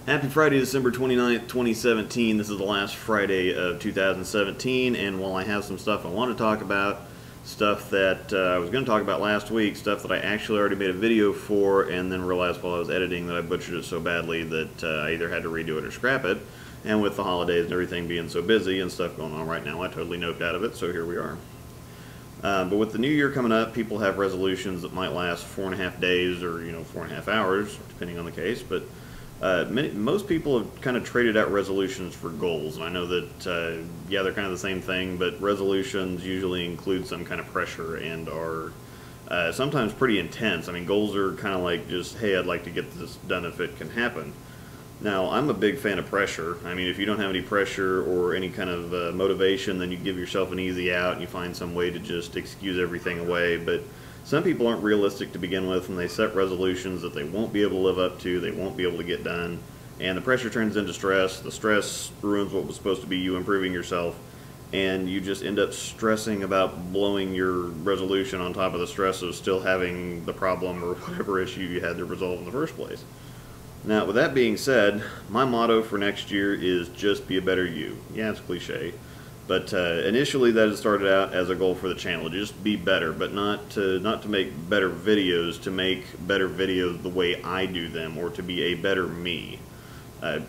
Happy Friday, December 29th, 2017. This is the last Friday of 2017, and while I have some stuff I want to talk about, stuff that I was going to talk about last week, stuff that I actually already made a video for, and then realized while I was editing that I butchered it so badly that I either had to redo it or scrap it, and with the holidays and everything being so busy and stuff going on right now, I totally noped out of it, so here we are. But with the new year coming up, people have resolutions that might last 4.5 days or 4.5 hours, depending on the case, but most people have kind of traded out resolutions for goals, and I know that, yeah, they're kind of the same thing, but resolutions usually include some kind of pressure and are sometimes pretty intense. I mean, goals are kind of like just, hey, I'd like to get this done if it can happen. Now, I'm a big fan of pressure. I mean, if you don't have any pressure or any kind of motivation, then you give yourself an easy out and you find some way to just excuse everything away, but some people aren't realistic to begin with, and they set resolutions that they won't be able to live up to, they won't be able to get done, and the pressure turns into stress. The stress ruins what was supposed to be you improving yourself, and you just end up stressing about blowing your resolution on top of the stress of still having the problem or whatever issue you had to resolve in the first place. Now, with that being said, my motto for next year is just be a better you. Yeah, it's cliche. But initially that had started out as a goal for the channel, just be better, but not to make better videos, to make better videos the way I do them, or to be a better me.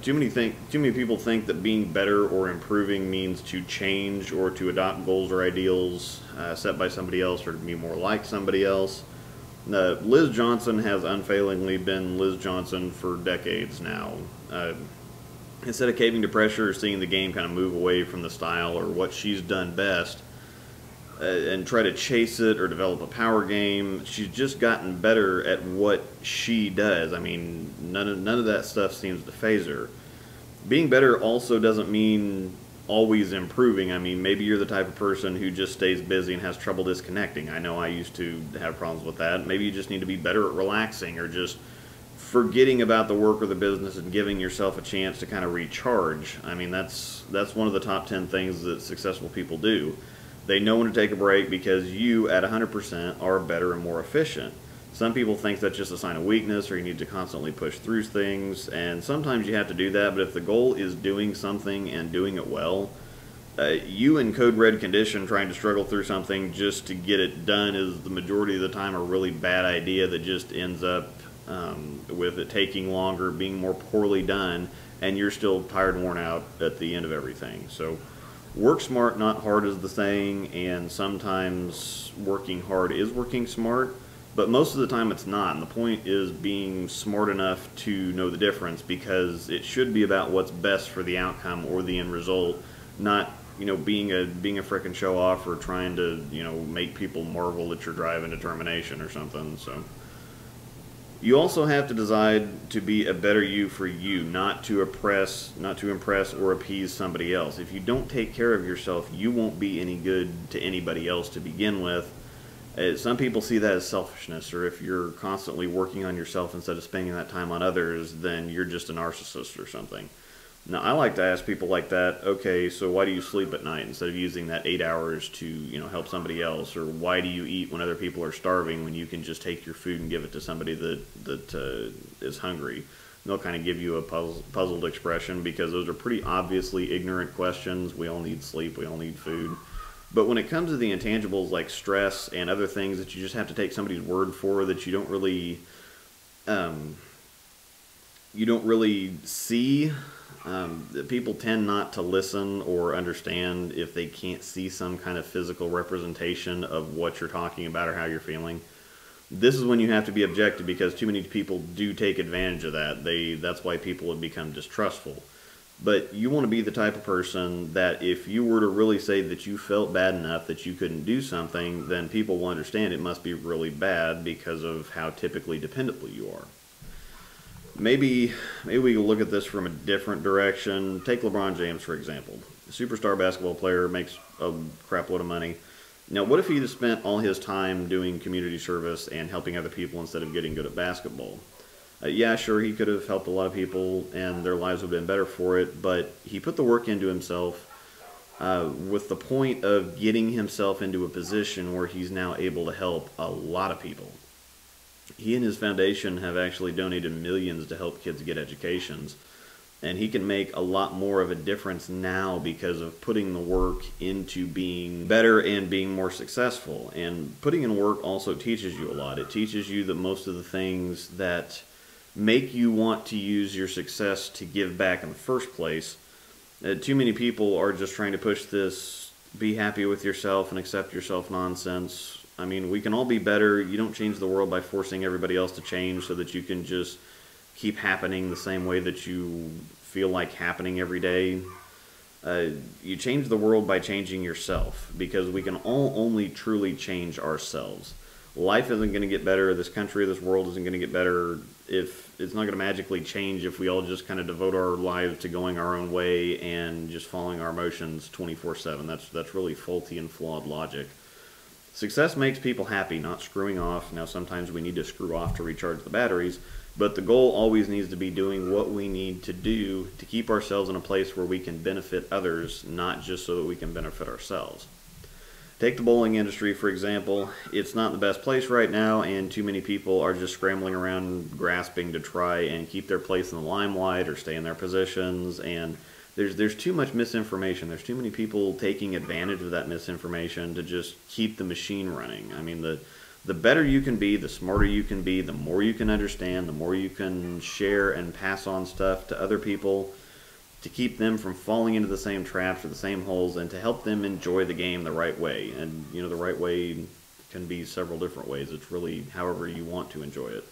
Too many people think that being better or improving means to change or to adopt goals or ideals set by somebody else, or to be more like somebody else. Liz Johnson has unfailingly been Liz Johnson for decades now. Instead of caving to pressure or seeing the game kind of move away from the style or what she's done best and try to chase it or develop a power game, she's just gotten better at what she does. I mean, none of that stuff seems to faze her. Being better also doesn't mean always improving. I mean, maybe you're the type of person who just stays busy and has trouble disconnecting. I know I used to have problems with that. Maybe you just need to be better at relaxing or just forgetting about the work or the business and giving yourself a chance to kind of recharge. I mean, that's one of the top 10 things that successful people do. They know when to take a break because you at 100% are better and more efficient. Some people think that's just a sign of weakness, or you need to constantly push through things, and sometimes you have to do that, but if the goal is doing something and doing it well, you in code red condition trying to struggle through something just to get it done is the majority of the time a really bad idea that just ends up with it taking longer, being more poorly done, and you're still tired and worn out at the end of everything. So work smart, not hard is the saying, and sometimes working hard is working smart, but most of the time it's not. And the point is being smart enough to know the difference, because it should be about what's best for the outcome or the end result, not being a frickin' show off or trying to make people marvel at your drive and determination or something. So you also have to decide to be a better you for you, not to impress or appease somebody else. If you don't take care of yourself, you won't be any good to anybody else to begin with. Some people see that as selfishness, or if you're constantly working on yourself instead of spending that time on others, then you're just a narcissist or something. Now, I like to ask people like that, okay, so why do you sleep at night instead of using that 8 hours to help somebody else? Or why do you eat when other people are starving when you can just take your food and give it to somebody that is hungry? And they'll kind of give you a puzzled expression, because those are pretty obviously ignorant questions. We all need sleep, we all need food. But when it comes to the intangibles like stress and other things that you just have to take somebody's word for, that you don't really see, people tend not to listen or understand if they can't see some kind of physical representation of what you're talking about or how you're feeling. This is when you have to be objective, because too many people do take advantage of that. That's why people have become distrustful. But you want to be the type of person that if you were to really say that you felt bad enough that you couldn't do something, then people will understand it must be really bad because of how typically dependable you are. Maybe we can look at this from a different direction. Take LeBron James, for example. A superstar basketball player, makes a crap load of money. Now, what if he just spent all his time doing community service and helping other people instead of getting good at basketball? Yeah, sure, he could have helped a lot of people and their lives would have been better for it, but he put the work into himself with the point of getting himself into a position where he's now able to help a lot of people. He and his foundation have actually donated millions to help kids get educations. And he can make a lot more of a difference now because of putting the work into being better and being more successful. And putting in work also teaches you a lot. It teaches you that most of the things that make you want to use your success to give back in the first place, too many people are just trying to push this be happy with yourself and accept yourself nonsense. I mean, we can all be better. You don't change the world by forcing everybody else to change so that you can just keep happening the same way that you feel like happening every day. You change the world by changing yourself, because we can all only truly change ourselves. Life isn't going to get better. This country, this world isn't going to get better if it's not going to magically change if we all just kind of devote our lives to going our own way and just following our emotions 24/7. That's really faulty and flawed logic. Success makes people happy, not screwing off. Now, sometimes we need to screw off to recharge the batteries, but the goal always needs to be doing what we need to do to keep ourselves in a place where we can benefit others, not just so that we can benefit ourselves. Take the bowling industry, for example. It's not the best place right now, and too many people are just scrambling around grasping to try and keep their place in the limelight or stay in their positions, and there's too much misinformation. There's too many people taking advantage of that misinformation to just keep the machine running. I mean, the better you can be, the smarter you can be, the more you can understand, the more you can share and pass on stuff to other people to keep them from falling into the same traps or the same holes, and to help them enjoy the game the right way. And, you know, the right way can be several different ways. It's really however you want to enjoy it.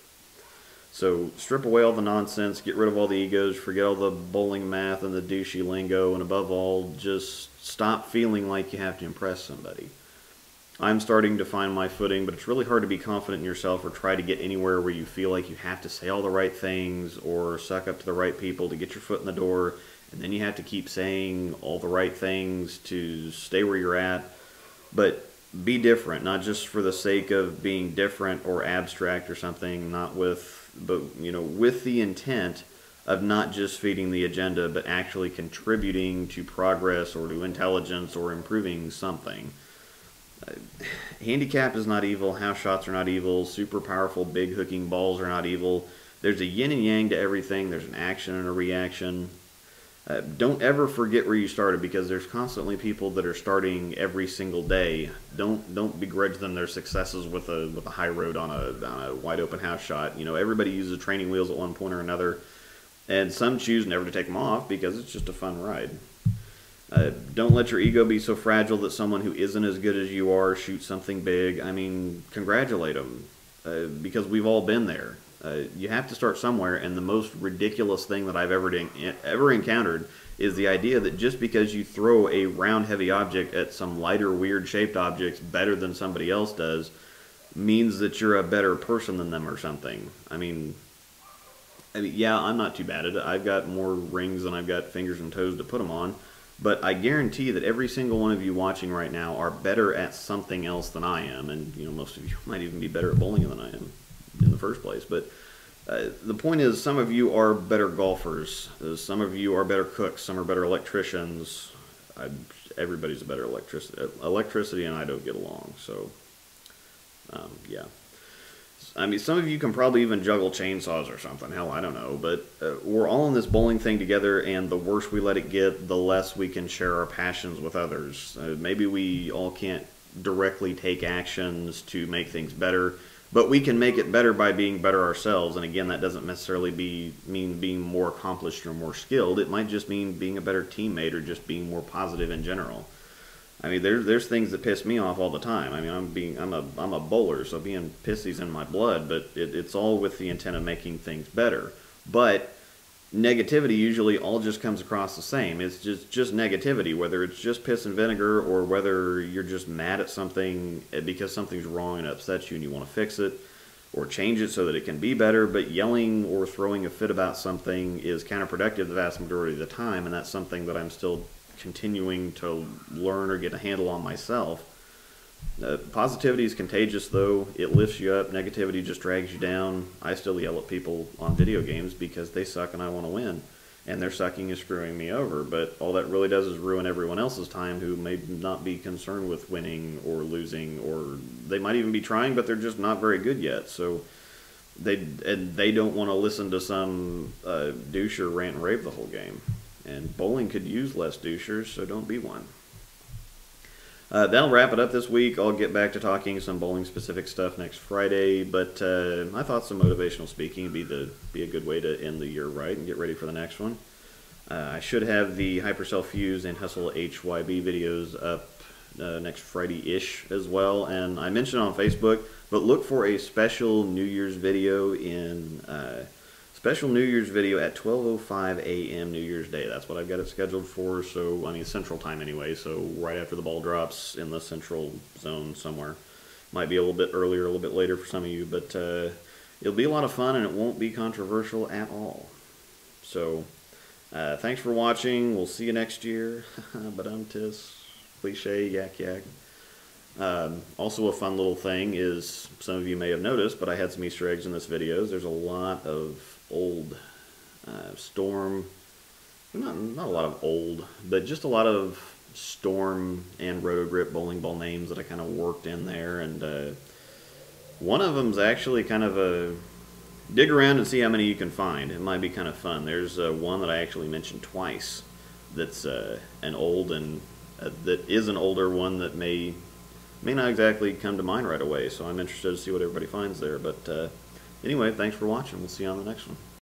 So strip away all the nonsense, get rid of all the egos, forget all the bowling math and the douchey lingo, and above all, just stop feeling like you have to impress somebody. I'm starting to find my footing, but it's really hard to be confident in yourself or try to get anywhere where you feel like you have to say all the right things or suck up to the right people to get your foot in the door, and then you have to keep saying all the right things to stay where you're at. But be different, not just for the sake of being different or abstract or something, but you know, with the intent of not just feeding the agenda, but actually contributing to progress or to intelligence or improving something. Handicap is not evil, house shots are not evil, super powerful big hooking balls are not evil. There's a yin and yang to everything. There's an action and a reaction. Don't ever forget where you started, because there's constantly people that are starting every single day. Don't begrudge them their successes with a high road on a wide open house shot. You know, everybody uses training wheels at one point or another, and some choose never to take them off because it's just a fun ride. Don't let your ego be so fragile that someone who isn't as good as you are shoots something big. I mean, congratulate them, because we've all been there. You have to start somewhere, and the most ridiculous thing that I've ever encountered is the idea that just because you throw a round, heavy object at some lighter, weird-shaped objects better than somebody else does means that you're a better person than them or something. I mean, yeah, I'm not too bad at it. I've got more rings than I've got fingers and toes to put them on, but I guarantee that every single one of you watching right now are better at something else than I am, and you know, most of you might even be better at bowling than I am in the first place. But the point is, some of you are better golfers, some of you are better cooks, some are better electricians. Everybody's a better electricity, and I don't get along, so yeah. I mean, some of you can probably even juggle chainsaws or something. Hell, I don't know. But we're all in this bowling thing together, and the worse we let it get, the less we can share our passions with others. Maybe we all can't directly take actions to make things better, but we can make it better by being better ourselves. And again, that doesn't necessarily mean being more accomplished or more skilled. It might just mean being a better teammate or just being more positive in general. I mean, there's things that piss me off all the time. I mean, I'm a bowler, so being pissy's in my blood, but it's all with the intent of making things better. But negativity usually all just comes across the same. It's just negativity, whether it's just piss and vinegar or whether you're just mad at something because something's wrong and upsets you and you want to fix it or change it so that it can be better. But yelling or throwing a fit about something is counterproductive the vast majority of the time, and that's something that I'm still continuing to learn or get a handle on myself. Positivity is contagious, though. It lifts you up. Negativity just drags you down. I still yell at people on video games because they suck and I want to win, and their sucking is screwing me over. But all that really does is ruin everyone else's time who may not be concerned with winning or losing, or they might even be trying, but they're just not very good yet. So they don't want to listen to some doucher rant and rave the whole game. And bowling could use less douchers, so don't be one. That'll wrap it up this week. I'll get back to talking some bowling-specific stuff next Friday, but I thought some motivational speaking would be a good way to end the year right and get ready for the next one. I should have the Hypercell Fuse and Hustle HYB videos up next Friday-ish as well, and I mentioned on Facebook, but look for a special New Year's video at 12:05 a.m. New Year's Day. That's what I've got it scheduled for, so, I mean, Central Time anyway, so right after the ball drops in the Central Zone somewhere. Might be a little bit earlier, a little bit later for some of you, but it'll be a lot of fun, and it won't be controversial at all. So, thanks for watching. We'll see you next year. Ba-dum-tis. Cliche, yak yak. Also a fun little thing is, some of you may have noticed, but I had some Easter eggs in this video. There's a lot of old Storm, not a lot of old, but just a lot of Storm and Roto Grip bowling ball names that I kind of worked in there, and one of them's actually kind of a dig around and see how many you can find. It might be kind of fun. There's one that I actually mentioned twice that's an old and that is an older one that may not exactly come to mind right away, so I'm interested to see what everybody finds there. But anyway, thanks for watching. We'll see you on the next one.